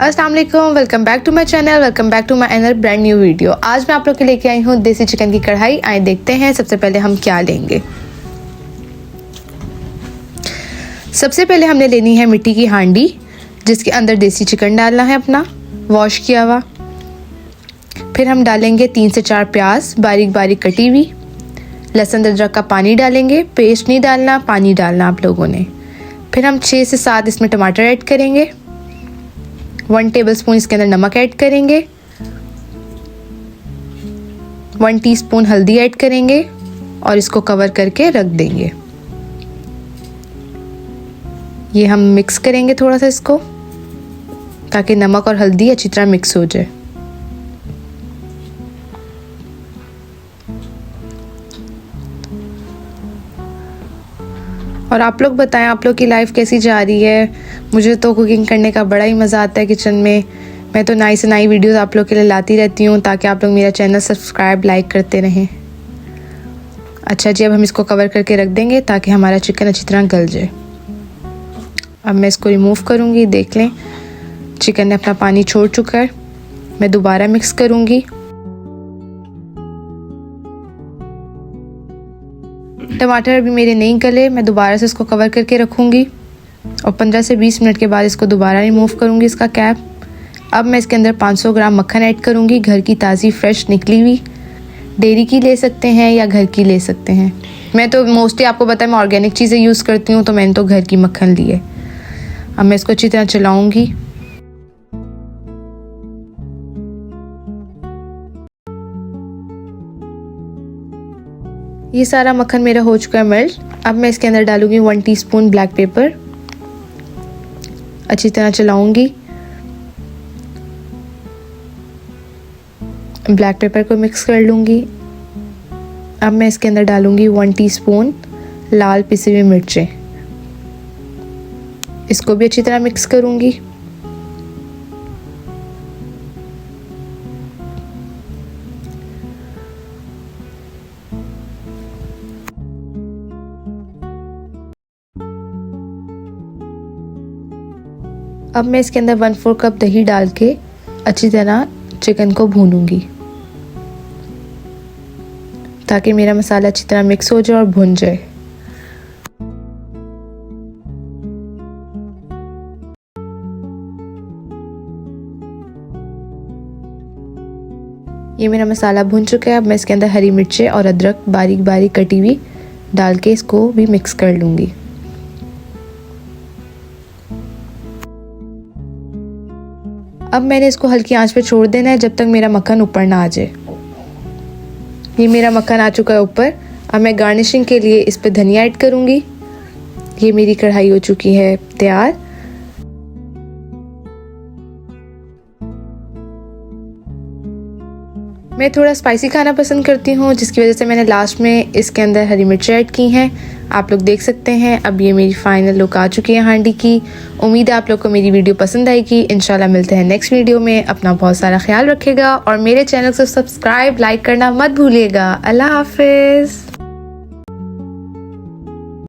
अस्सलाम वालेकुम, welcome back to my channel, welcome back to my another brand new video. आज मैं आप लोग के लेके आई हूँ देसी चिकन की कढ़ाई। आए देखते हैं सबसे पहले हम क्या लेंगे। सबसे पहले हमने लेनी है मिट्टी की हांडी, जिसके अंदर देसी चिकन डालना है अपना वॉश किया हुआ। फिर हम डालेंगे 3 से 4 प्याज बारीक बारीक कटी हुई। लहसुन अदरक का पानी डालेंगे, पेस्ट नहीं डालना, पानी डालना आप लोगों ने। फिर हम 6 से 7 इसमें टमाटर ऐड करेंगे। 1 टेबलस्पून इसके अंदर नमक ऐड करेंगे। 1 टीस्पून हल्दी ऐड करेंगे और इसको कवर करके रख देंगे। ये हम मिक्स करेंगे थोड़ा सा इसको, ताकि नमक और हल्दी अच्छी तरह मिक्स हो जाए। और आप लोग बताएं, आप लोग की लाइफ कैसी जा रही है। मुझे तो कुकिंग करने का बड़ा ही मज़ा आता है किचन में। मैं तो नई से नई वीडियोस आप लोग के लिए लाती रहती हूँ, ताकि आप लोग मेरा चैनल सब्सक्राइब लाइक करते रहें। अच्छा जी, अब हम इसको कवर करके रख देंगे ताकि हमारा चिकन अच्छी तरह गल जाए। अब मैं इसको रिमूव करूँगी। देख लें चिकन ने अपना पानी छोड़ चुका है। मैं दोबारा मिक्स करूँगी। टमाटर अभी मेरे नहीं गले, मैं दोबारा से इसको कवर करके रखूँगी और 15 से 20 मिनट के बाद इसको दोबारा रिमूव करूँगी इसका कैप। अब मैं इसके अंदर 500 ग्राम मक्खन ऐड करूँगी, घर की ताज़ी फ्रेश निकली हुई। डेयरी की ले सकते हैं या घर की ले सकते हैं। मैं तो मोस्टली आपको पता है मैं ऑर्गेनिक चीज़ें यूज़ करती हूँ, तो मैंने तो घर की मक्खन ली है। अब मैं इसको अच्छी तरह चलाऊँगी। ये सारा मक्खन मेरा हो चुका है मेल्ट। अब मैं इसके अंदर डालूंगी 1 टीस्पून ब्लैक पेपर। अच्छी तरह चलाऊंगी। ब्लैक पेपर को मिक्स कर लूंगी। अब मैं इसके अंदर डालूंगी 1 टीस्पून लाल पिसी हुई मिर्चें। इसको भी अच्छी तरह मिक्स करूंगी। अब मैं इसके अंदर 1/4 कप दही डाल के अच्छी तरह चिकन को भूनूंगी, ताकि मेरा मसाला अच्छी तरह मिक्स हो जाए और भुन जाए। ये मेरा मसाला भुन चुका है। अब मैं इसके अंदर हरी मिर्चें और अदरक बारीक बारीक कटी हुई डाल के इसको भी मिक्स कर लूँगी। अब मैंने इसको हल्की आंच पे छोड़ देना है जब तक मेरा मक्खन ऊपर ना आ जाए। ये मेरा मक्खन आ चुका है ऊपर। अब मैं गार्निशिंग के लिए इस पे धनिया ऐड करूँगी। ये मेरी कढ़ाई हो चुकी है तैयार। मैं थोड़ा स्पाइसी खाना पसंद करती हूँ, जिसकी वजह से मैंने लास्ट में इसके अंदर हरी मिर्ची ऐड की हैं। आप लोग देख सकते हैं। अब ये मेरी फाइनल लुक आ चुकी है हांडी की। उम्मीद है आप लोग को मेरी वीडियो पसंद आएगी। इंशाल्लाह मिलते हैं नेक्स्ट वीडियो में। अपना बहुत सारा ख्याल रखिएगा और मेरे चैनल को सब्सक्राइब लाइक करना मत भूलिएगा। अल्लाह हाफिज़।